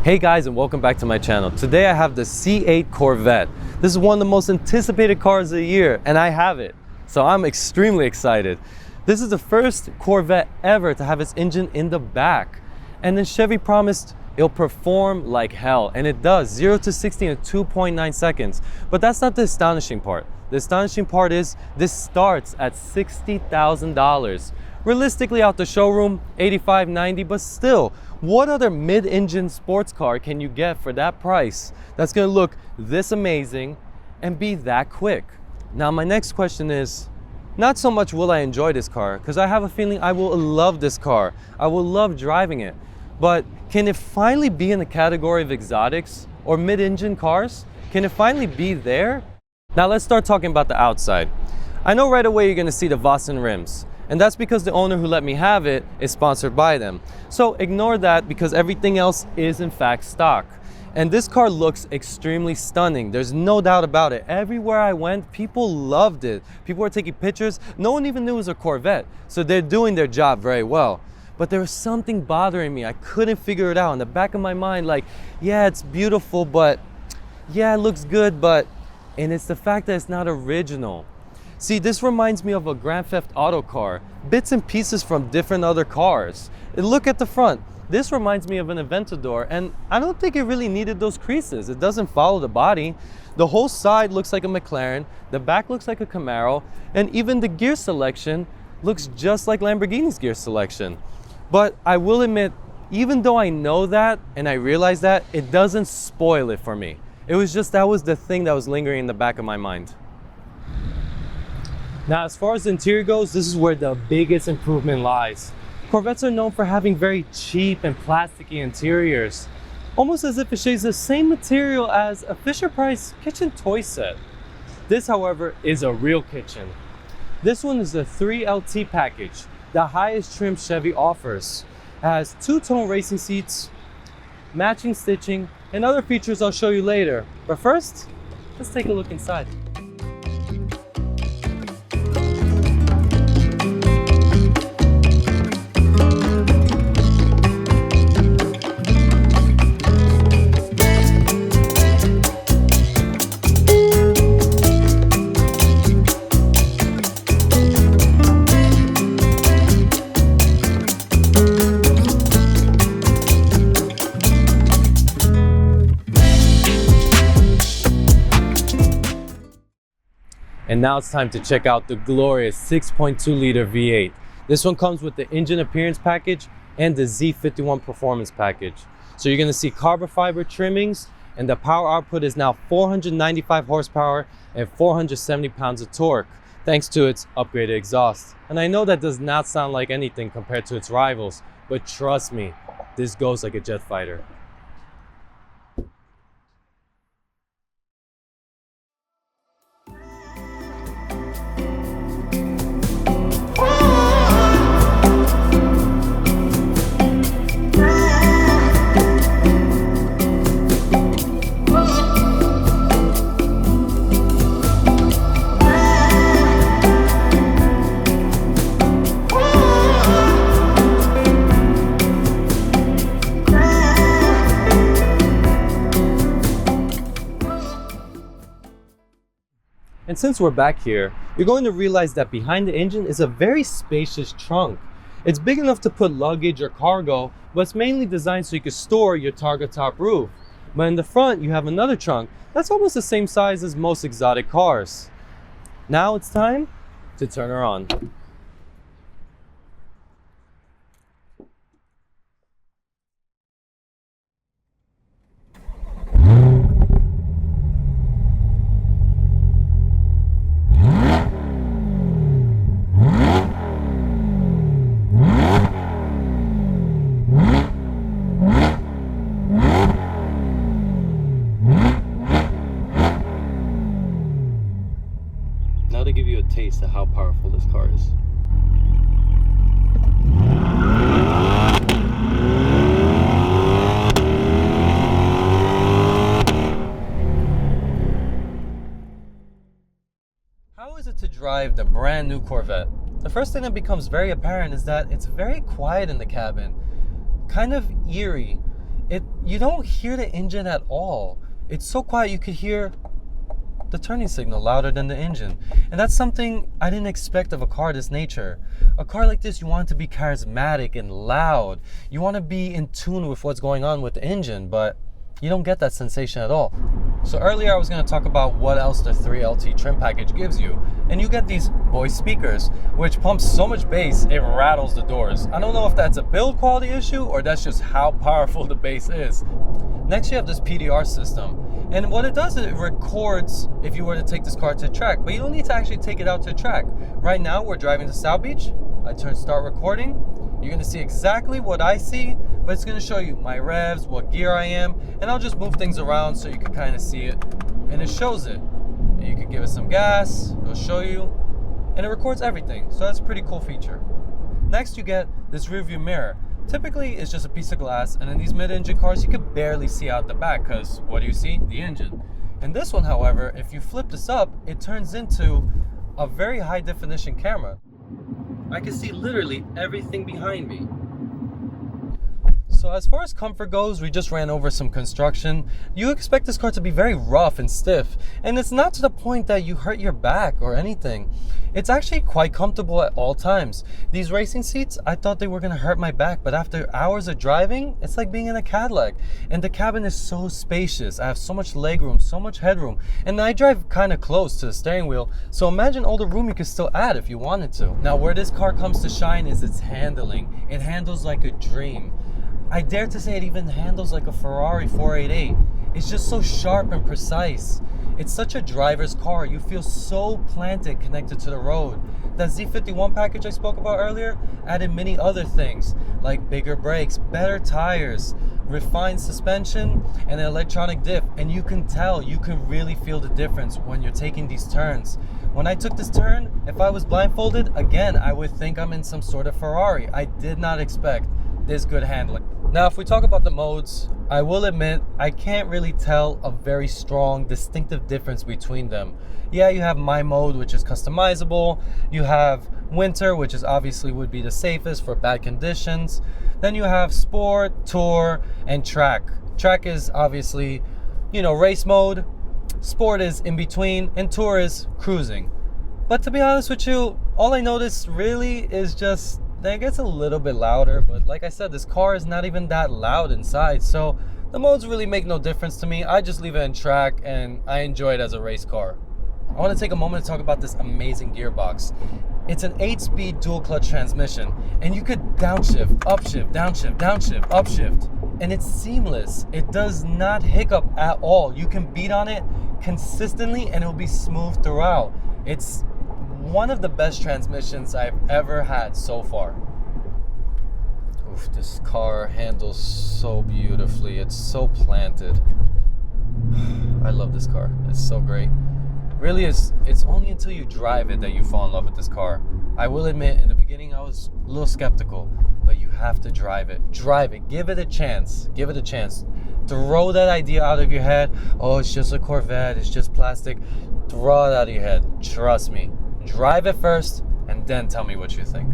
Hey guys, and welcome back to my channel. Today I have the C8 Corvette. This is one of the most anticipated cars of the year, and I have it. So I'm extremely excited. This is the first Corvette ever to have its engine in the back. And then Chevy promised it'll perform like hell, and it does. 0 to 60 in 2.9 seconds. But that's not the astonishing part. The astonishing part is this starts at $60,000. Realistically, out the showroom, 85, 90, but still, what other mid-engine sports car can you get for that price that's gonna look this amazing and be that quick? Now, my next question is, not so much will I enjoy this car, because I have a feeling I will love this car. I will love driving it. But can it finally be in the category of exotics or mid-engine cars? Can it finally be there? Now let's start talking about the outside. I know right away you're gonna see the Vossen rims. And that's because the owner who let me have it is sponsored by them. So ignore that because everything else is in fact stock. And this car looks extremely stunning. There's no doubt about it. Everywhere I went, people loved it. People were taking pictures. No one even knew it was a Corvette. So they're doing their job very well. But there was something bothering me. I couldn't figure it out. In the back of my mind, like, yeah, it's beautiful, but yeah, it looks good, but, and it's the fact that it's not original. See, this reminds me of a Grand Theft Auto car, bits and pieces from different other cars. And look at the front. This reminds me of an Aventador, and I don't think it really needed those creases. It doesn't follow the body. The whole side looks like a McLaren, the back looks like a Camaro, and even the gear selection looks just like Lamborghini's gear selection. But I will admit, even though I know that and I realize that, it doesn't spoil it for me. It was just, that was the thing that was lingering in the back of my mind. Now, as far as the interior goes, this is where the biggest improvement lies. Corvettes are known for having very cheap and plasticky interiors, almost as if it shares the same material as a Fisher-Price kitchen toy set. This, however, is a real kitchen. This one is the 3LT package, the highest trim Chevy offers. It has two-tone racing seats, matching stitching, and other features I'll show you later. But first, let's take a look inside. And now it's time to check out the glorious 6.2 liter V8. This one comes with the engine appearance package and the Z51 performance package. So you're gonna see carbon fiber trimmings, and the power output is now 495 horsepower and 470 pounds of torque, thanks to its upgraded exhaust. And I know that does not sound like anything compared to its rivals, but trust me, this goes like a jet fighter. And since we're back here, you're going to realize that behind the engine is a very spacious trunk. It's big enough to put luggage or cargo, but it's mainly designed so you can store your Targa top roof. But in the front, you have another trunk that's almost the same size as most exotic cars. Now it's time to turn her on. Now to give you a taste of how powerful this car is. How is it to drive the brand new Corvette? The first thing that becomes very apparent is that it's very quiet in the cabin, kind of eerie. you don't hear the engine at all. It's so quiet you could hear the turning signal louder than the engine. And that's something I didn't expect of a car this nature. A car like this, you want it to be charismatic and loud. You want to be in tune with what's going on with the engine, but you don't get that sensation at all. So earlier I was going to talk about what else the 3LT trim package gives you. And you get these voice speakers, which pumps so much bass, it rattles the doors. I don't know if that's a build quality issue or that's just how powerful the bass is. Next, you have this PDR system. And what it does is it records if you were to take this car to track, but you don't need to actually take it out to track. Right now, we're driving to South Beach. I turn start recording. You're gonna see exactly what I see, but it's gonna show you my revs, what gear I am, and I'll just move things around so you can kind of see it. And it shows it. And you can give it some gas, it'll show you, and it records everything. So that's a pretty cool feature. Next, you get this rear view mirror. Typically, it's just a piece of glass, and in these mid-engine cars, you can barely see out the back because what do you see? The engine. In this one, however, if you flip this up, it turns into a very high-definition camera. I can see literally everything behind me. So as far as comfort goes, we just ran over some construction. You expect this car to be very rough and stiff, and it's not to the point that you hurt your back or anything. It's actually quite comfortable at all times. These racing seats, I thought they were gonna hurt my back, but after hours of driving, it's like being in a Cadillac. And the cabin is so spacious. I have so much legroom, so much headroom, and I drive kind of close to the steering wheel, so imagine all the room you could still add if you wanted to. Now, where this car comes to shine is its handling. It handles like a dream. I dare to say it even handles like a Ferrari 488. It's just so sharp and precise. It's such a driver's car. You feel so planted, connected to the road. That Z51 package I spoke about earlier added many other things, like bigger brakes, better tires, refined suspension, and an electronic diff. And you can tell, you can really feel the difference when you're taking these turns. When I took this turn, if I was blindfolded, again, I would think I'm in some sort of Ferrari. I did not expect this good handling. Now, if we talk about the modes, I will admit I can't really tell a very strong, distinctive difference between them. Yeah, you have my mode, which is customizable. You have winter, which is obviously would be the safest for bad conditions. Then you have sport, tour, and track. Track is obviously, race mode. Sport is in between, and tour is cruising. But to be honest with you, all I noticed really is just it gets a little bit louder, but like I said, this car is not even that loud inside, so the modes really make no difference to me. I just leave it in track and I enjoy it as a race car. I want to take a moment to talk about this amazing gearbox. It's an 8-speed dual clutch transmission, and you could downshift, upshift, downshift, downshift, upshift, and it's seamless. It does not hiccup at all. You can beat on it consistently and it'll be smooth throughout. It's one of the best transmissions I've ever had so far. Oof, this car handles so beautifully. It's so planted. I love this car. It's so great. Really, it's only until you drive it that you fall in love with this car. I will admit, in the beginning I was a little skeptical, but you have to drive it. Drive it. Give it a chance. Give it a chance. Throw that idea out of your head. Oh, it's just a Corvette. It's just plastic. Throw it out of your head. Trust me. Drive it first, and then tell me what you think.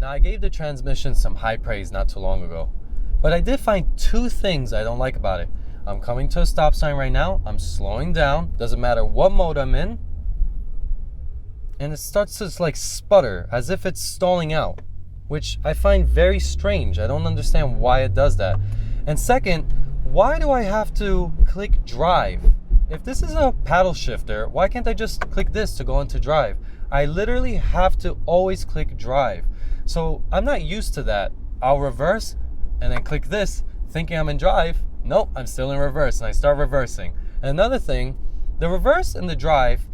Now, I gave the transmission some high praise not too long ago, but I did find two things I don't like about it. I'm coming to a stop sign right now. I'm slowing down. Doesn't matter what mode I'm in. And it starts to like sputter as if it's stalling out, which I find very strange. I don't understand why it does that. And second, why do I have to click drive? If this is a paddle shifter, why can't I just click this to go into drive? I literally have to always click drive. So I'm not used to that. I'll reverse and then click this thinking I'm in drive. Nope, I'm still in reverse, and I start reversing. And another thing, the reverse and the drive,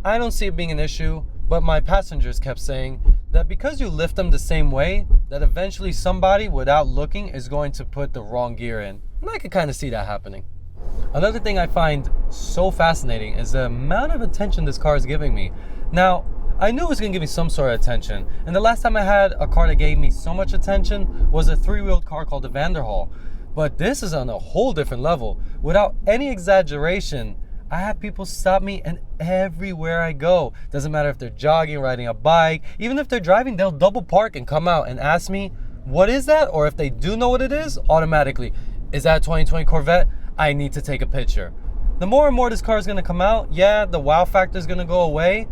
I don't see it being an issue, but my passengers kept saying that because you lift them the same way, that eventually somebody without looking is going to put the wrong gear in. And I could kind of see that happening. Another thing I find so fascinating is the amount of attention this car is giving me. Now, I knew it was going to give me some sort of attention, and the last time I had a car that gave me so much attention was a three-wheeled car called the Vanderhall. But this is on a whole different level. Without any exaggeration, I have people stop me, and everywhere I go, doesn't matter if they're jogging, riding a bike, even if they're driving, they'll double park and come out and ask me, what is that? Or if they do know what it is, automatically, Is that a 2020 Corvette? I need to take a picture. The more and more this car is going to come out, yeah, the wow factor is going to go away.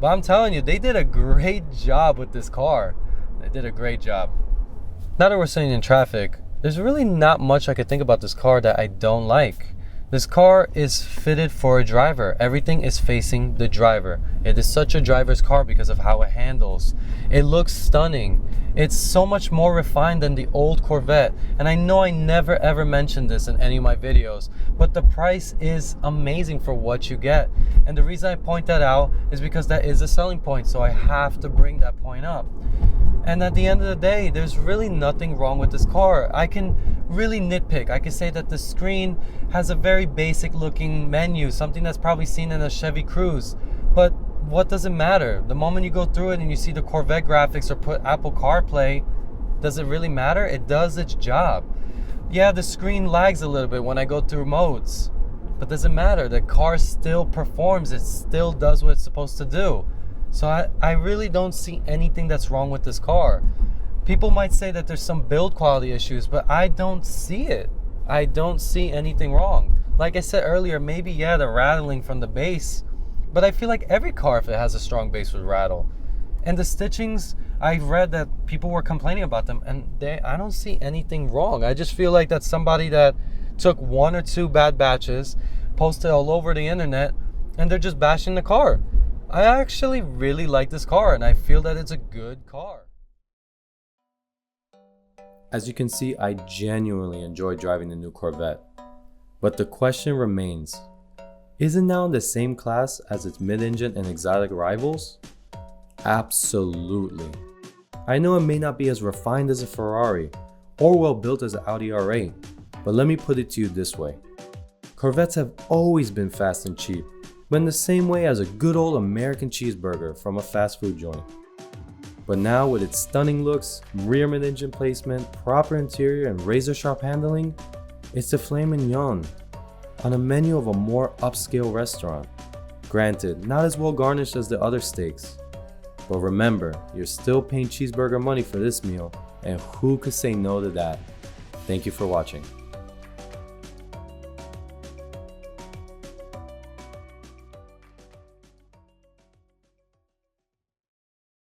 But I'm telling you, they did a great job with this car. They did a great job. Now that we're sitting in traffic, there's really not much I could think about this car that I don't like. This car is fitted for a driver. Everything is facing the driver. It is such a driver's car because of how it handles. It looks stunning. It's so much more refined than the old Corvette. And I know I never ever mentioned this in any of my videos, but the price is amazing for what you get. And the reason I point that out is because that is a selling point, so I have to bring that point up. And at the end of the day, there's really nothing wrong with this car. I can really nitpick. I can say that the screen has a very basic looking menu, something that's probably seen in a Chevy Cruze. But what does it matter? The moment you go through it and you see the Corvette graphics or put Apple CarPlay, does it really matter? It does its job. Yeah, the screen lags a little bit when I go through modes, but does it matter? The car still performs. It still does what it's supposed to do. So I really don't see anything that's wrong with this car. People might say that there's some build quality issues, but I don't see it. I don't see anything wrong. Like I said earlier, maybe, yeah, the rattling from the bass, but I feel like every car, if it has a strong bass, would rattle. And the stitchings, I've read that people were complaining about them, and I don't see anything wrong. I just feel like that's somebody that took one or two bad batches, posted all over the internet, and they're just bashing the car. I actually really like this car, and I feel that it's a good car. As you can see, I genuinely enjoy driving the new Corvette. But the question remains, is it now in the same class as its mid-engine and exotic rivals? Absolutely. I know it may not be as refined as a Ferrari or well built as an Audi R8, but let me put it to you this way. Corvettes have always been fast and cheap, but in the same way as a good old American cheeseburger from a fast food joint. But now with its stunning looks, rear mid-engine placement, proper interior, and razor-sharp handling, it's the filet mignon on a menu of a more upscale restaurant. Granted, not as well garnished as the other steaks. But remember, you're still paying cheeseburger money for this meal, and who could say no to that? Thank you for watching.